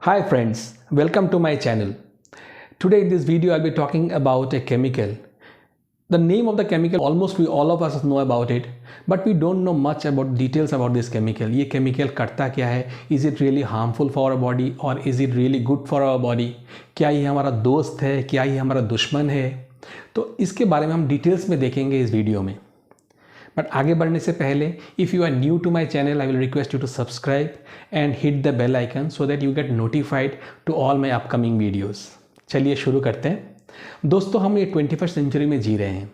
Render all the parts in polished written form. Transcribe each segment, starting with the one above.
Hi friends, welcome to my channel. Today in this video I'll be talking about a chemical. The name of the chemical almost we all of us know about it, but we don't know much about details about this chemical. ये chemical करता क्या है? Is it really harmful for our body or is it really good for our body? क्या ये हमारा दोस्त है? क्या ये हमारा दुश्मन है? तो इसके बारे में हम डिटेल्स में देखेंगे इस वीडियो में. बट आगे बढ़ने से पहले if you are new to my channel I will request you to subscribe and hit the bell icon so that you get notified to all my upcoming videos. चलिए शुरू करते हैं. दोस्तों हम ये 21st सेंचुरी में जी रहे हैं.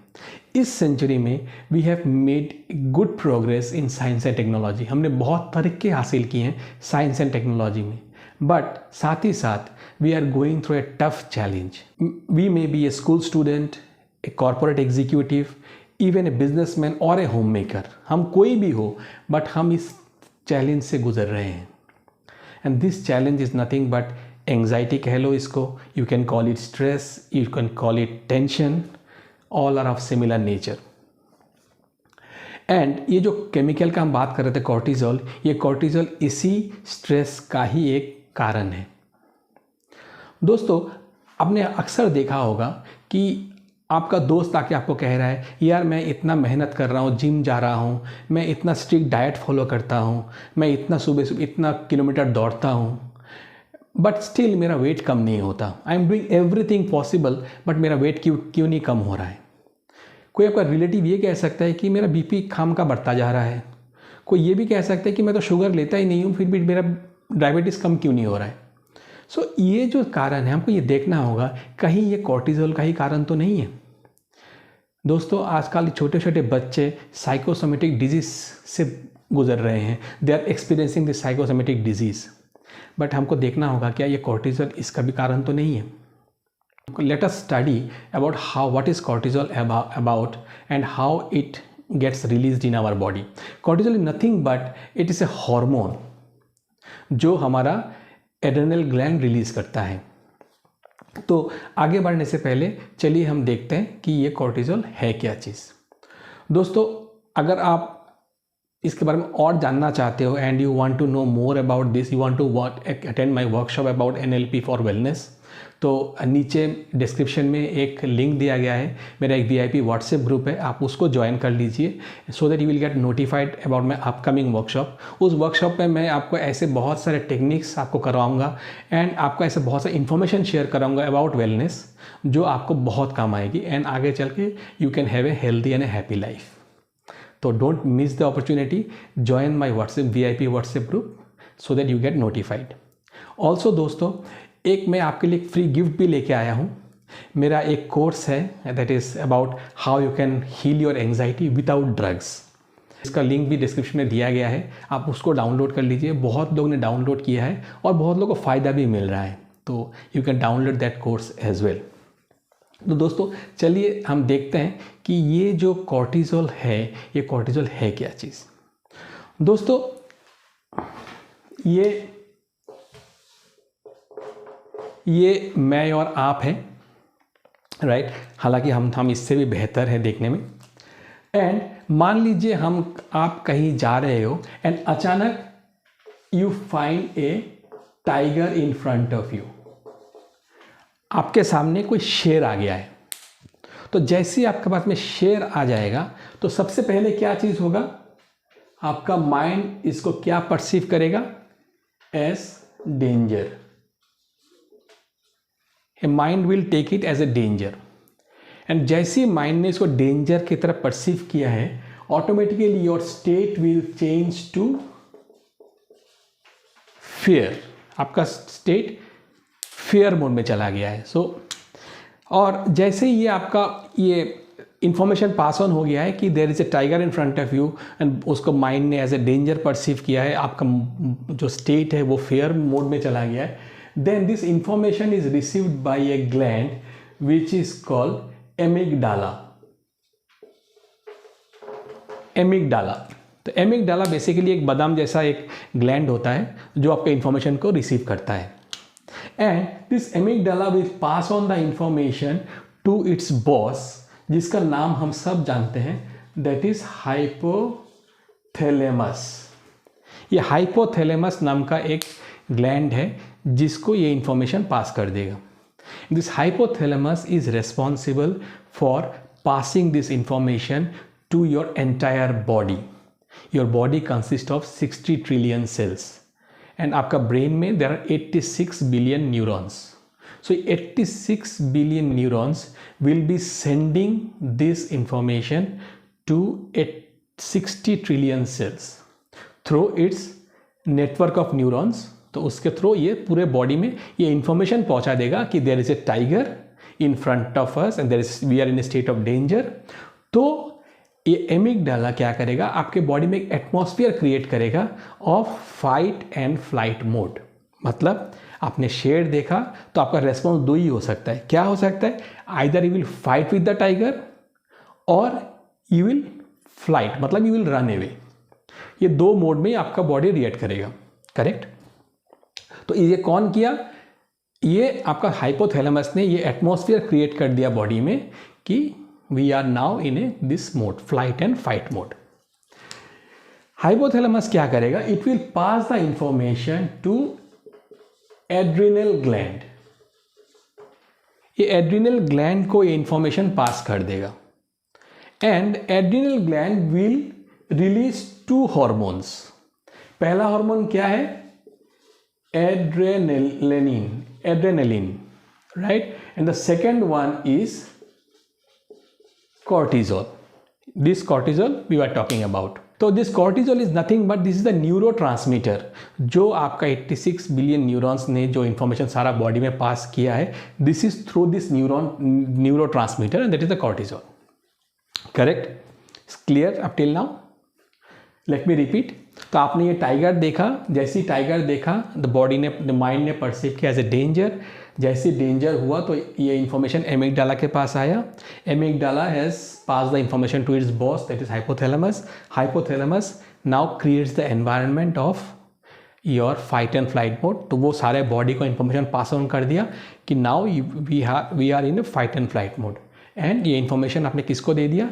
इस सेंचुरी में we have made good progress in science and technology. हमने बहुत तरक्की हासिल की हैं साइंस एंड टेक्नोलॉजी में, बट साथ ही साथ we are going through a tough challenge. We may be a school student, a corporate executive, even a businessman और ए होम मेकर. हम कोई भी हो बट हम इस चैलेंज से गुजर रहे हैं. And this challenge is nothing but anxiety कह लो इसको, you can call it stress, you can call it tension, all are of similar nature. And ये जो केमिकल का हम बात कर रहे थे कॉर्टिजोल, ये कॉर्टिजोल इसी स्ट्रेस का ही एक कारण है. दोस्तों आपने अक्सर देखा होगा कि आपका दोस्त आके आपको कह रहा है यार मैं इतना मेहनत कर रहा हूँ, जिम जा रहा हूँ, मैं इतना स्ट्रिक्ट डाइट फॉलो करता हूँ, मैं इतना सुबह इतना किलोमीटर दौड़ता हूँ, बट स्टिल मेरा वेट कम नहीं होता. I am doing everything possible but मेरा वेट क्यों नहीं कम हो रहा है. कोई आपका रिलेटिव ये कह सकता है कि मेरा बीपी खाम का बढ़ता जा रहा है. कोई ये भी कह सकता है कि मैं तो शुगर लेता ही नहीं हूँ फिर भी मेरा डायबिटीज़ कम क्यों नहीं हो रहा है. सो ये जो कारण है हमको ये देखना होगा कहीं ये कॉर्टिजोल का ही कारण तो नहीं है. दोस्तों आजकल छोटे छोटे बच्चे साइकोसोमेटिक डिजीज़ से गुजर रहे हैं. They are experiencing this psychosomatic disease. But हमको देखना होगा क्या ये कॉर्टिजोल इसका भी कारण तो नहीं है. Let us study about how what is cortisol about and how it gets released in our body. Cortisol is nothing but it is a hormone जो हमारा एड्रेनल ग्लैंड रिलीज़ करता है. तो आगे बढ़ने से पहले चलिए हम देखते हैं कि ये कॉर्टिजोल है क्या चीज़. दोस्तों अगर आप इसके बारे में और जानना चाहते हो and you want to know more about this, you want to attend my workshop about NLP for wellness, तो नीचे डिस्क्रिप्शन में एक लिंक दिया गया है. मेरा एक VIP व्हाट्सएप ग्रुप है, आप उसको ज्वाइन कर लीजिए सो that you will get notified about my upcoming workshop. उस वर्कशॉप में मैं आपको ऐसे बहुत सारे टेक्निक्स आपको करवाऊंगा एंड आपको ऐसे बहुत सारे इन्फॉर्मेशन शेयर कराऊंगा अबाउट वेलनेस जो आपको बहुत काम आएगी एंड आगे चल के you can have a healthy and a happy life. तो don't miss the opportunity, join my VIP WhatsApp group so that you get notified. Also दोस्तों एक मैं आपके लिए फ्री गिफ्ट भी लेके आया हूँ. मेरा एक कोर्स है that is about how you can heal your anxiety without drugs. इसका लिंक भी डिस्क्रिप्शन में दिया गया है, आप उसको डाउनलोड कर लीजिए. बहुत लोगों ने डाउनलोड किया है और बहुत लोगों को फ़ायदा भी मिल रहा है. तो you can download that course as well. तो दोस्तों चलिए हम देखते हैं कि ये जो कॉर्टिजोल है ये कॉर्टिजोल है क्या चीज़. दोस्तों ये मैं और आप हैं, राइट. हालांकि हम इससे भी बेहतर हैं देखने में. एंड मान लीजिए आप कहीं जा रहे हो एंड अचानक you find A tiger in front of you. आपके सामने कोई शेर आ गया है. तो जैसे ही आपके पास में शेर आ जाएगा तो सबसे पहले क्या चीज़ होगा, आपका माइंड इसको क्या परसीव करेगा, as danger. A mind will take it as a danger. And जैसे ही माइंड ने इसको डेंजर की तरफ परसीव किया है automatically your state will change to fear. आपका स्टेट फेयर मोड में चला गया है. और जैसे ही ये आपका ये इन्फॉर्मेशन पास ऑन हो गया है कि there is a tiger in front of you and उसको माइंड ने एज ए डेंजर परसीव किया है, आपका जो स्टेट है वो फेयर मोड में चला गया है, then this information is received by a gland which is called amygdala. तो एमिगडाला बेसिकली एक बादाम जैसा एक ग्लैंड होता है जो आपके इन्फॉर्मेशन को रिसीव करता है. And this amygdala will pass on the information to its boss, जिसका नाम हम सब जानते हैं, that is hypothalamus. ये हाइपोथैलेमस नाम का एक ग्लैंड है जिसको ये इंफॉर्मेशन पास कर देगा. This hypothalamus is responsible for passing this information to your entire body. Your body consist of 60 trillion cells and आपका ब्रेन में there are 86 billion neurons. So 86 billion neurons will be sending this information to 60 trillion cells through its network of neurons. तो उसके through ये पूरे body में ये information पहुंचा देगा कि there is a tiger in front of us and we are in a state of danger. तो ये एमिगडाला क्या करेगा, आपके बॉडी में एक एटमॉस्फेयर क्रिएट करेगा of fight and flight mode. मतलब आपने शेर देखा तो आपका रेस्पॉन्स दो ही हो सकता है. क्या हो सकता है? Either you will fight with the tiger और यू विल फ्लाइट, मतलब यू विल रन अवे. ये दो मोड में आपका बॉडी रिएक्ट करेगा. करेक्ट. तो ये कौन किया? ये आपका हाइपोथैलेमस ने ये एटमॉस्फेयर क्रिएट कर दिया बॉडी में कि we are now in a this mode, flight and fight mode. Hypothalamus क्या करेगा? It will pass the information to adrenal gland. ये एड्रिनल ग्लैंड को ये इंफॉर्मेशन पास कर देगा and adrenal gland will release 2 hormones. पहला हार्मोन क्या है? Adrenaline, right. And the second one is cortisol. This cortisol we were talking about. तो this cortisol is nothing but this is the neurotransmitter जो आपका 86 billion neurons ने जो information सारा body में पास किया है. This is through this neurotransmitter and that is the cortisol. Correct. Clear up till now? Let me repeat. तो आपने ये टाइगर देखा, जैसे ही टाइगर देखा द बॉडी ने, द माइंड ने परसीव किया एज ए डेंजर. जैसे डेंजर हुआ तो ये इंफॉर्मेशन एमिगडाला के पास आया. Amygdala has pass the information to its boss that is hypothalamus. Hypothalamus now creates the environment of your fight and flight mode. तो वो सारे बॉडी को इंफॉर्मेशन पास ऑन कर दिया कि now we are in fight and flight mode. And ये information आपने किसको दे दिया?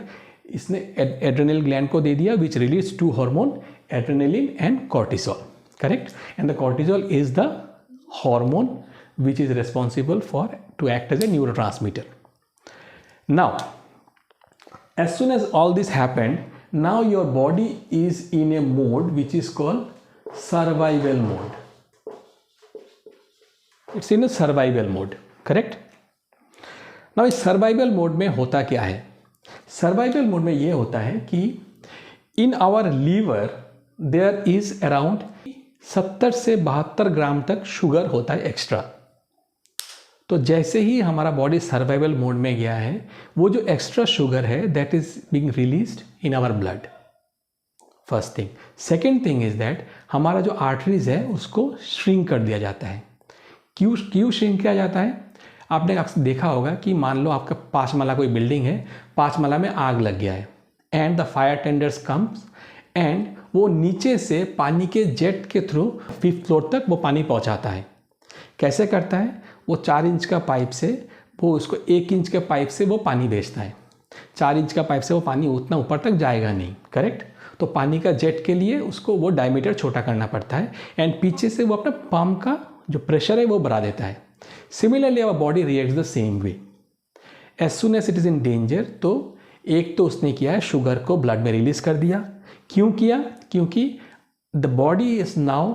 इसने एड्रेनल ग्लैंड को दे दिया विच release 2 hormone, adrenaline and cortisol. Correct. And the cortisol is the hormone which is responsible for to act as a neurotransmitter. Now, as soon as all this happened, now your body is in a mode which is called survival mode. It's in a survival mode, correct? Now, इस survival mode में होता क्या है? Survival mode में ये होता है कि in our liver there is around 70 से 72 ग्राम तक शुगर होता है एक्स्ट्रा. तो जैसे ही हमारा बॉडी सर्वाइवल मोड में गया है, वो जो एक्स्ट्रा शुगर है that is being released in our blood. First thing. Second thing is that हमारा जो आर्टरीज है उसको श्रिंक कर दिया जाता है. क्यों श्रिंक किया जाता है? आपने देखा होगा कि मान लो आपका 5 माला कोई बिल्डिंग है, 5 माला में आग लग गया है and the fire tenders comes and वो नीचे से पानी के जेट के थ्रू 5th फ्लोर तक वो पानी पहुंचाता है. कैसे करता है? वो 4 इंच का पाइप से वो उसको 1 इंच के पाइप से वो पानी भेजता है. 4 इंच का पाइप से वो पानी उतना ऊपर तक जाएगा नहीं. करेक्ट. तो पानी का जेट के लिए उसको वो डायमीटर छोटा करना पड़ता है एंड पीछे से वो अपना पंप का जो प्रेशर है वो बढ़ा देता है. Similarly our body reacts the same way. As soon as it is in danger, तो एक तो उसने किया है शुगर को ब्लड में रिलीज कर दिया. क्यों किया? क्योंकि the body is now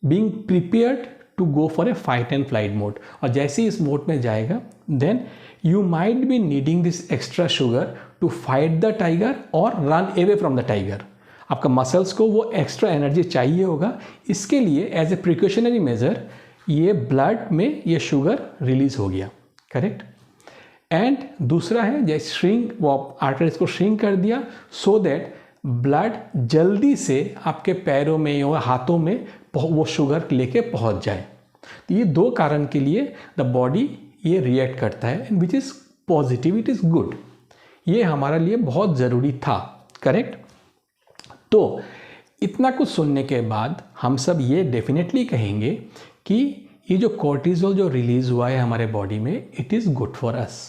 being prepared to go for a fight and flight mode. और जैसे ही इस मोड में जाएगा then you might be needing this extra sugar to fight the tiger और run away from the tiger. आपका muscles को वो एक्स्ट्रा एनर्जी चाहिए होगा. इसके लिए एज ए प्रिकॉशनरी मेजर ये ब्लड में ये शुगर रिलीज हो गया. करेक्ट. एंड दूसरा है जैसे श्रिंक, वो आर्टरीज को श्रिंक कर दिया सो दैट ब्लड जल्दी से आपके पैरों में या हाथों में वो शुगर लेके पहुंच जाए. तो ये 2 कारण के लिए द बॉडी ये रिएक्ट करता है and which is positive, it is good. ये हमारे लिए बहुत ज़रूरी था. करेक्ट. तो इतना कुछ सुनने के बाद हम सब ये डेफिनेटली कहेंगे कि ये जो कॉर्टिसोल जो रिलीज़ हुआ है हमारे बॉडी में, इट इज़ गुड फॉर अस.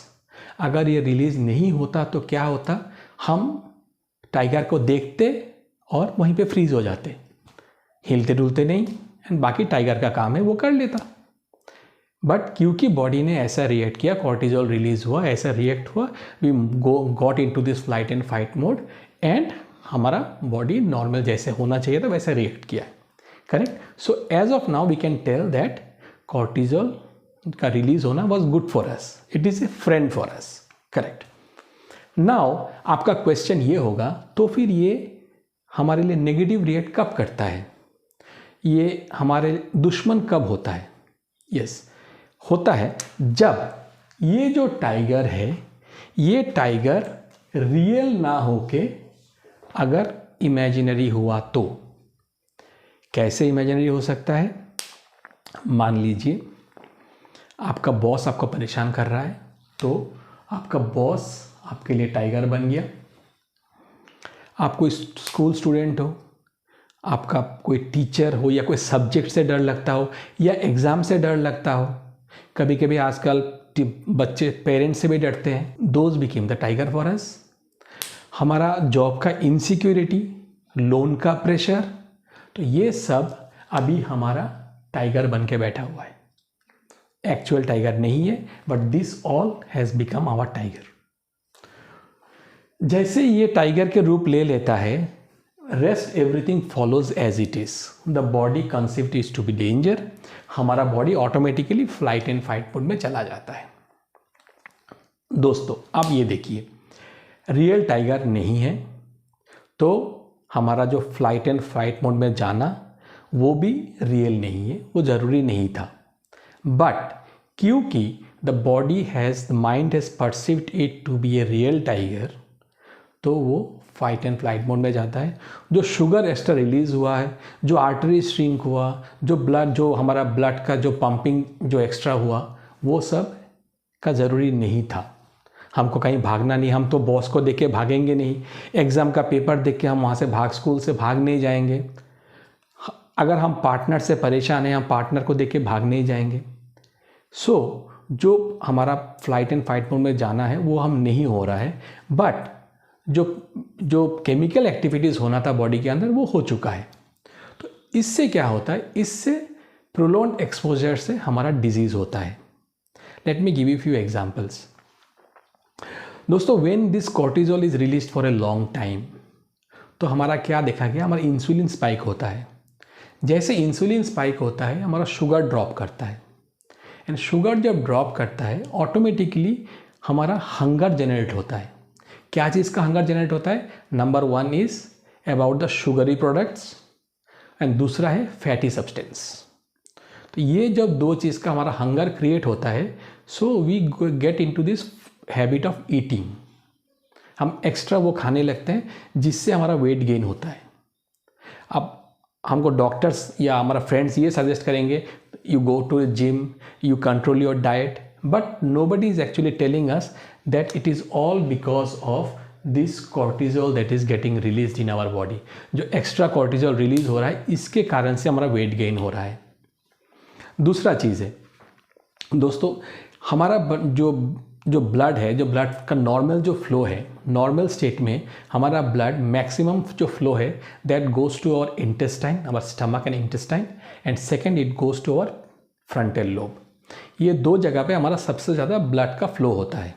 अगर ये रिलीज़ नहीं होता तो क्या होता? हम टाइगर को देखते और वहीं पे फ्रीज हो जाते, हिलते डुलते नहीं, एंड बाकी टाइगर का काम है वो कर लेता। बट क्योंकि बॉडी ने ऐसा रिएक्ट किया, कॉर्टिजोल रिलीज हुआ, ऐसा रिएक्ट हुआ, we got into this flight and fight mode and हमारा बॉडी नॉर्मल जैसे होना चाहिए था वैसे रिएक्ट किया। Correct. So as of now we can tell that cortisol का रिलीज होना was good for us, it is a friend for us. Correct. Now आपका क्वेश्चन ये होगा, तो फिर ये हमारे लिए नेगेटिव रिएक्ट कब करता है, ये हमारे दुश्मन कब होता है? यस, होता है जब ये जो टाइगर है, ये टाइगर रियल ना होके अगर इमेजिनरी हुआ तो। कैसे इमेजिनरी हो सकता है? मान लीजिए आपका बॉस आपको परेशान कर रहा है, तो आपका बॉस आपके लिए टाइगर बन गया। आप कोई स्कूल स्टूडेंट हो, आपका कोई टीचर हो, या कोई सब्जेक्ट से डर लगता हो, या एग्ज़ाम से डर लगता हो, कभी कभी आजकल बच्चे पेरेंट्स से भी डरते हैं, those became the tiger for us. हमारा जॉब का इनसिक्योरिटी, लोन का प्रेशर, तो ये सब अभी हमारा टाइगर बन के बैठा हुआ है। एक्चुअल टाइगर नहीं है, but this all has become our tiger. जैसे ये टाइगर के रूप ले लेता है, rest everything follows as it is. The body conceived is to be danger, हमारा body automatically flight and fight mode में चला जाता है। दोस्तों अब ये देखिए, रियल टाइगर नहीं है तो हमारा जो फ्लाइट एंड फाइट मोड में जाना वो भी रियल नहीं है, वो ज़रूरी नहीं था। बट क्योंकि the body has, the mind has perceived it to be a real tiger, तो वो फाइट एंड फ्लाइट मोड में जाता है। जो शुगर एस्टर रिलीज़ हुआ है, जो आर्टरी श्रिंक हुआ, जो ब्लड, जो हमारा ब्लड का जो पंपिंग जो एक्स्ट्रा हुआ, वो सब का ज़रूरी नहीं था। हमको कहीं भागना नहीं, हम तो बॉस को देख के भागेंगे नहीं, एग्ज़ाम का पेपर देख के हम वहाँ से स्कूल से भाग नहीं जाएंगे। अगर हम पार्टनर से परेशान हैं, हम पार्टनर को देख के भाग नहीं जाएंगे। सो जो हमारा फ्लाइट एंड फाइट मोड में जाना है वो हम नहीं हो रहा है, बट जो केमिकल एक्टिविटीज़ होना था बॉडी के अंदर वो हो चुका है। तो इससे क्या होता है, इससे प्रोलॉन्ग एक्सपोजर से हमारा डिजीज़ होता है। Let me give you few examples. दोस्तों, when this cortisol is released for a long time, तो हमारा क्या देखा गया, हमारा इंसुलिन स्पाइक होता है। जैसे इंसुलिन स्पाइक होता है, हमारा शुगर ड्रॉप करता है, एंड शुगर जब ड्रॉप करता है ऑटोमेटिकली हमारा हंगर जनरेट होता है। क्या चीज़ का हंगर जनरेट होता है? Number 1 is about the sugary products and दूसरा है फैटी सब्सटेंस। तो ये जब दो चीज़ का हमारा हंगर क्रिएट होता है, so we get into this habit of eating. हम एक्स्ट्रा वो खाने लगते हैं जिससे हमारा वेट गेन होता है। अब हमको डॉक्टर्स या हमारा फ्रेंड्स ये सजेस्ट करेंगे, you go to gym, you control your diet, but nobody is actually telling us that it is all because of this cortisol that is getting released in our body। जो extra cortisol release हो रहा है, इसके कारण से हमारा weight gain हो रहा है। दूसरा चीज़ है दोस्तों, हमारा जो ब्लड है, जो ब्लड का नॉर्मल जो फ्लो है, नॉर्मल स्टेट में हमारा ब्लड मैक्सिमम जो फ्लो है that goes to our intestine, our stomach and intestine, and second it goes to our frontal lobe. ये दो जगह पे हमारा सबसे ज़्यादा ब्लड का फ्लो होता है।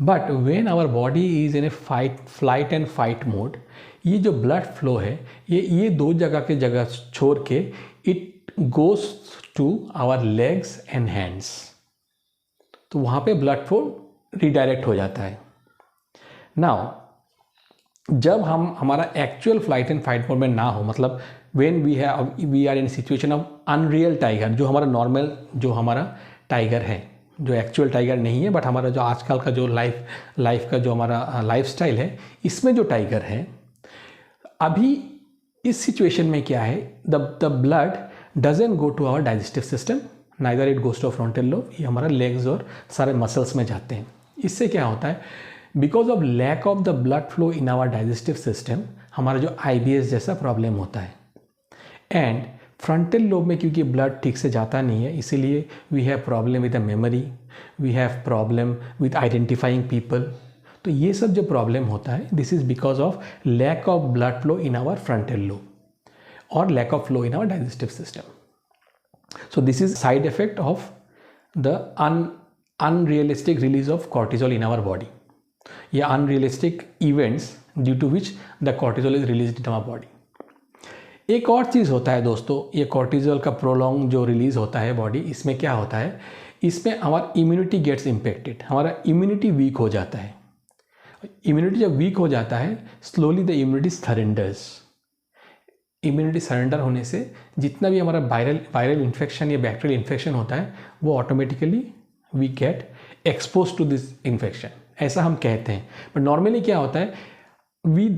But when our body is in a flight and fight mode, ये जो ब्लड फ्लो है ये दो जगह के जगह छोड़ के it goes to our legs and hands. तो वहाँ पे ब्लड फ्लो रिडायरेक्ट हो जाता है। नाउ जब हमारा actual flight and fight mode में ना हो, मतलब when we are in situation of unreal tiger, जो हमारा नॉर्मल जो हमारा टाइगर है, जो एक्चुअल टाइगर नहीं है, बट हमारा जो आजकल का जो लाइफ का जो हमारा लाइफस्टाइल है, इसमें जो टाइगर है, अभी इस सिचुएशन में क्या है, the blood doesn't go to our digestive system, neither it goes to frontal lobe, ये हमारा लेग्स और सारे मसल्स में जाते हैं। इससे क्या होता है, because of lack of the blood flow in our digestive system, हमारा जो IBS जैसा प्रॉब्लम होता है। एंड फ्रंटल लोब में क्योंकि ब्लड ठीक से जाता नहीं है, इसीलिए we have problem with the memory, we have problem with identifying people. तो ये सब जो प्रॉब्लम होता है, this is because of lack of blood flow in our frontal lobe. or lack of flow in our digestive system. So this is side effect of the unrealistic release of cortisol in our body, या unrealistic events due to which the cortisol is released in our body. एक और चीज़ होता है दोस्तों, ये cortisol का prolong जो release होता है बॉडी, इसमें क्या होता है, इसमें हमारा इम्यूनिटी गेट्स इम्पेक्टेड, हमारा इम्यूनिटी वीक हो जाता है. इम्यूनिटी जब वीक हो जाता है, slowly the immunity surrenders. Immunity surrender होने से जितना भी हमारा वायरल इन्फेक्शन या बैक्टीरियल इन्फेक्शन होता है वो automatically we get expose to this infection, ऐसा हम कहते हैं. बट नॉर्मली क्या होता है,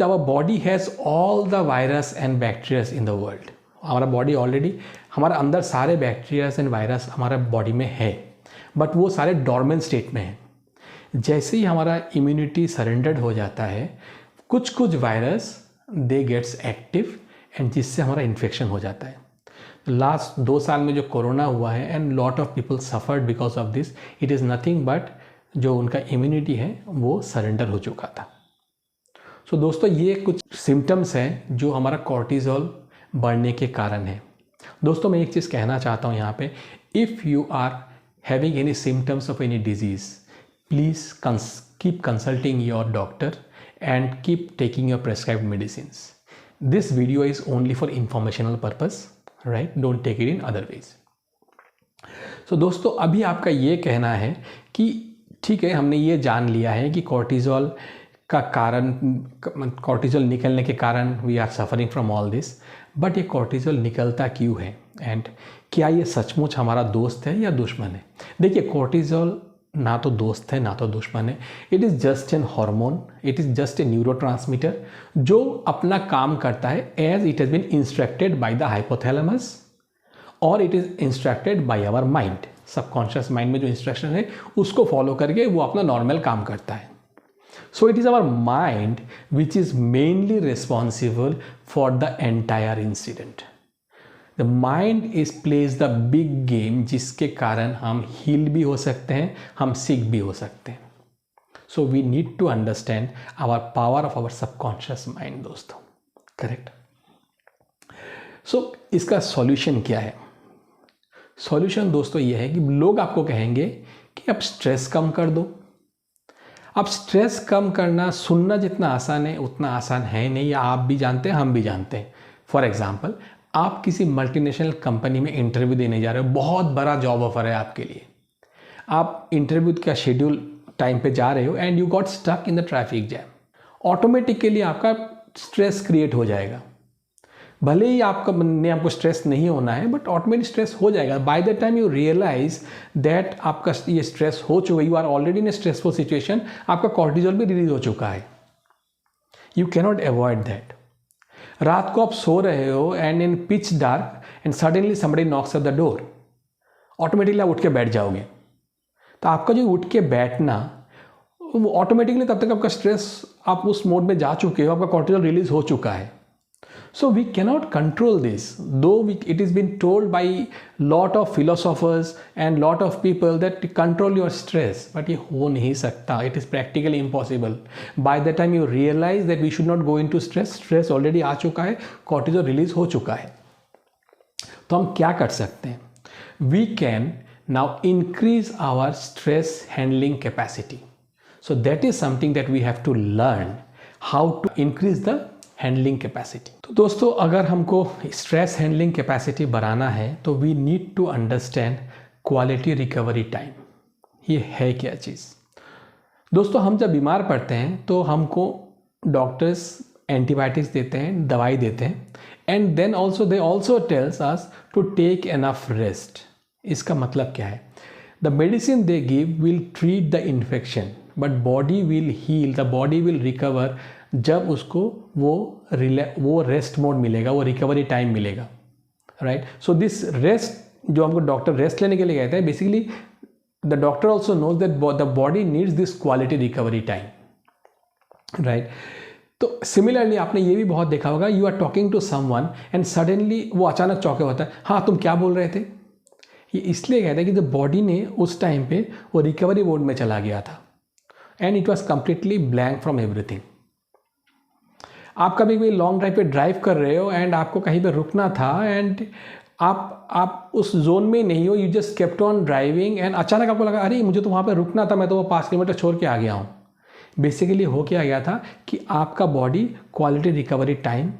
our body has all the virus and bacterias in the world. हमारा बॉडी ऑलरेडी, हमारा अंदर सारे बैक्टीरियाज एंड वायरस हमारा बॉडी में है, बट वो सारे डॉर्मेंट स्टेट में हैं. जैसे ही हमारा इम्यूनिटी सरेंडर्ड हो जाता है, कुछ virus they gets active and जिससे हमारा इन्फेक्शन हो जाता है. लास्ट 2 साल में जो कोरोना हुआ है and lot of people suffered because of this, it is nothing but जो उनका इम्यूनिटी है वो सरेंडर हो चुका था. सो दोस्तों, ये कुछ सिम्टम्स हैं जो हमारा कॉर्टिजोल बढ़ने के कारण है. दोस्तों, मैं एक चीज़ कहना चाहता हूँ यहाँ पे, if you are having any symptoms of any disease, please keep consulting your doctor and keep taking your prescribed medicines. This video is only for informational purpose, right? Don't take it in other ways. So दोस्तों, अभी आपका ये कहना है कि ठीक है, हमने ये जान लिया है कि कॉर्टिजोल का कारण, कॉर्टिजोल निकलने के कारण we are suffering from all this, but ये कॉर्टिजोल निकलता क्यों है एंड क्या ये सचमुच हमारा दोस्त है या दुश्मन है? देखिए, कॉर्टिजोल ना तो दोस्त है ना तो दुश्मन है. It is just an hormone, it is just a neurotransmitter जो अपना काम करता है as it has been instructed by the hypothalamus और it is instructed by our mind. Subconscious mind में जो इंस्ट्रक्शन है उसको फॉलो करके वो अपना नॉर्मल काम करता है. So it is our mind which is mainly responsible for the entire incident. The mind is plays the big game, जिसके कारण हम हील भी हो सकते हैं, हम सिक भी हो सकते हैं. So we need to understand our power of our subconscious mind दोस्तों. करेक्ट. सो इसका सॉल्यूशन क्या है? सॉल्यूशन दोस्तों ये है कि लोग आपको कहेंगे कि आप स्ट्रेस कम कर दो. अब स्ट्रेस कम करना सुनना जितना आसान है उतना आसान है नहीं, या आप भी जानते हैं, हम भी जानते हैं. फॉर एग्जाम्पल, आप किसी मल्टीनेशनल कंपनी में इंटरव्यू देने जा रहे हो, बहुत बड़ा जॉब ऑफर है आपके लिए. आप इंटरव्यू का शेड्यूल टाइम पे जा रहे हो and you got stuck in the traffic jam. Automatically आपका स्ट्रेस क्रिएट हो जाएगा. भले ही आपको स्ट्रेस नहीं होना है, बट ऑटोमेटिक स्ट्रेस हो जाएगा. By the time you realise that आपका ये स्ट्रेस हो चुका है, you are already in a stressful situation, आपका कॉर्टिजोल भी रिलीज हो चुका है. You cannot avoid that. रात को आप सो रहे हो and in pitch dark and suddenly somebody knocks at the door, automatically आप उठ के बैठ जाओगे. तो आपका जो उठ के बैठना, वो ऑटोमेटिकली तब तक आपका स्ट्रेस, आप उस मोड में जा चुके हो, आपका कॉर्टिजोल रिलीज हो चुका है. So we cannot control this, though it is been told by lot of philosophers and lot of people that control your stress, but ये हो नहीं सकता. It is practically impossible. By the time you realize that we should not go into stress already आ चुका है, cortisol release हो चुका है. तो हम क्या कर सकते हैं? We can now increase our stress handling capacity. So that is something that we have to learn how to increase the handling capacity. तो दोस्तों, अगर हमको स्ट्रेस हैंडलिंग कैपेसिटी बढ़ाना है तो we need to understand quality recovery time. ये है क्या चीज़? दोस्तों, हम जब बीमार पड़ते हैं तो हमको डॉक्टर्स एंटीबायोटिक्स देते हैं, दवाई देते हैं, and then also they also tells us to take enough rest. इसका मतलब क्या है? The medicine they give will treat the infection, but body will heal, the body will recover जब उसको वो रेस्ट मोड मिलेगा, वो रिकवरी टाइम मिलेगा. राइट. सो दिस रेस्ट जो हमको डॉक्टर रेस्ट लेने के लिए कहते हैं, basically the doctor also knows that the body needs this quality recovery time. Right. तो सिमिलरली आपने ये भी बहुत देखा होगा, you are talking to someone and suddenly वो अचानक चौंके होता है, हाँ तुम क्या बोल रहे थे. ये इसलिए कहते हैं कि जब बॉडी ने उस टाइम पे वो रिकवरी मोड में चला गया था and it was completely blank from everything. आप कभी भी लॉन्ग ड्राइव पे ड्राइव कर रहे हो एंड आपको कहीं पे रुकना था एंड आप उस जोन में नहीं हो, you just kept on driving and अचानक आपको लगा अरे मुझे तो वहाँ पे रुकना था, मैं तो वो 5 किलोमीटर छोड़ के आ गया हूँ। बेसिकली हो क्या गया था कि आपका बॉडी क्वालिटी रिकवरी टाइम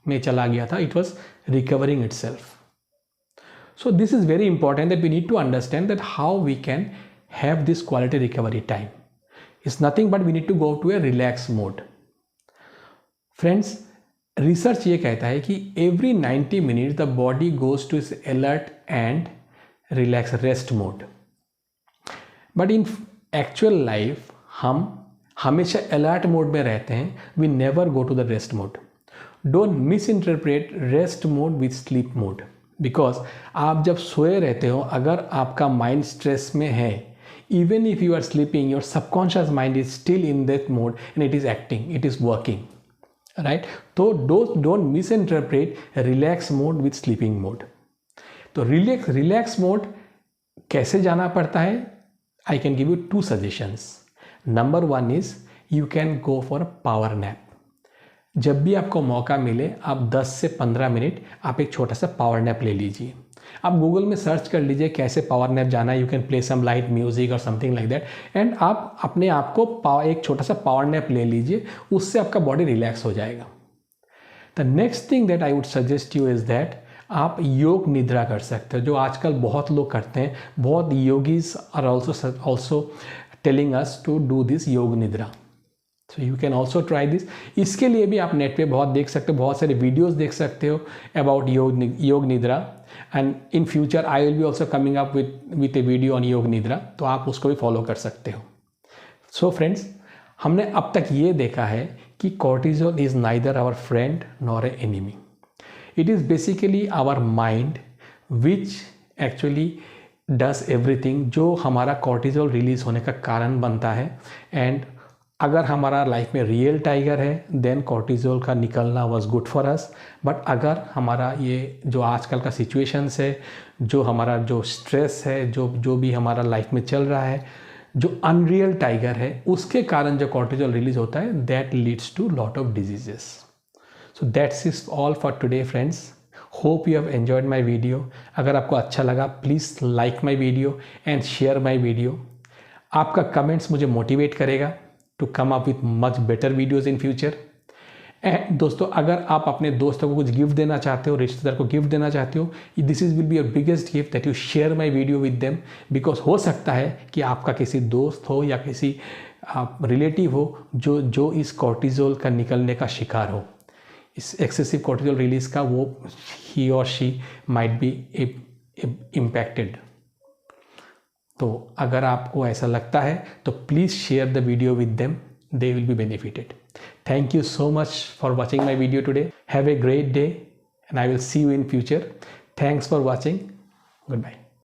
में चला गया था, it was recovering itself. So this is very important that we need to understand that how we can have this quality recovery time. It's nothing but we need to go to a relaxed mode. Friends, research ये कहता है कि every 90 minutes the body goes to its alert and relax rest mode. But in actual life हम हमेशा alert mode में रहते हैं, we never go to the rest mode. Don't misinterpret rest mode with sleep mode. Because आप जब सोए रहते हो, अगर आपका माइंड स्ट्रेस में है, even if you are sleeping, your subconscious mind is still in that mode and it is acting, it is working, right. तो don't miss interpret relax mode with sleeping mode. तो relax mode कैसे जाना पड़ता है? I can give you 2 suggestions. Number 1 is you can go for power nap. जब भी आपको मौका मिले आप 10 से 15 मिनट आप एक छोटा सा पावर नैप ले लीजिए। आप गूगल में सर्च कर लीजिए कैसे पावर नैप जाना है, you can play some light music और समथिंग लाइक दैट, एंड आप अपने आप को एक छोटा सा पावर नैप ले लीजिए, उससे आपका बॉडी रिलैक्स हो जाएगा। The next thing that I would suggest you is that आप योग निद्रा कर सकते हो, जो आजकल बहुत लोग करते हैं। बहुत yogis are also telling us to do this yoga nidra, so you can also try this. इसके लिए भी आप नेट पे बहुत देख सकते हो, बहुत सारे वीडियोस देख सकते हो अबाउट योग निद्रा, and in future I will be also coming up with A video on योग निद्रा, तो आप उसको भी फॉलो कर सकते हो। सो फ्रेंड्स, हमने अब तक ये देखा है कि cortisol is neither our friend nor a enemy. It is basically our mind which actually does everything, जो हमारा कॉर्टिजोल रिलीज होने का कारण बनता है। एंड अगर हमारा लाइफ में रियल टाइगर है देन कॉर्टिजोल का निकलना was good for us. But अगर हमारा ये जो आजकल का सिचुएशंस है, जो हमारा जो स्ट्रेस है, जो भी हमारा लाइफ में चल रहा है, जो अनरियल टाइगर है, उसके कारण जो कॉर्टिजोल रिलीज होता है that leads to lot of diseases. So that's is all for today friends. Hope you have enjoyed my video. अगर आपको अच्छा लगा please like my video and share my video. आपका कमेंट्स मुझे मोटिवेट करेगा to come up with much better videos in future. And दोस्तों, अगर आप अपने दोस्तों को कुछ गिफ्ट देना चाहते हो, रिश्तेदार को गिफ्ट देना चाहते हो, this is will be your biggest gift that you share my video with them. Because हो सकता है कि आपका किसी दोस्त हो या किसी रिलेटिव हो जो इस कॉर्टिजोल का निकलने का शिकार हो, इस एक्सेसिव कॉर्टिजोल रिलीज का, वो ही और शी माइट बी इम्पैक्टेड। तो अगर आपको ऐसा लगता है तो please share the video with them, they will be benefited. Thank you so much for watching my video today. Have a great day and I will see you in future. Thanks for watching. Goodbye.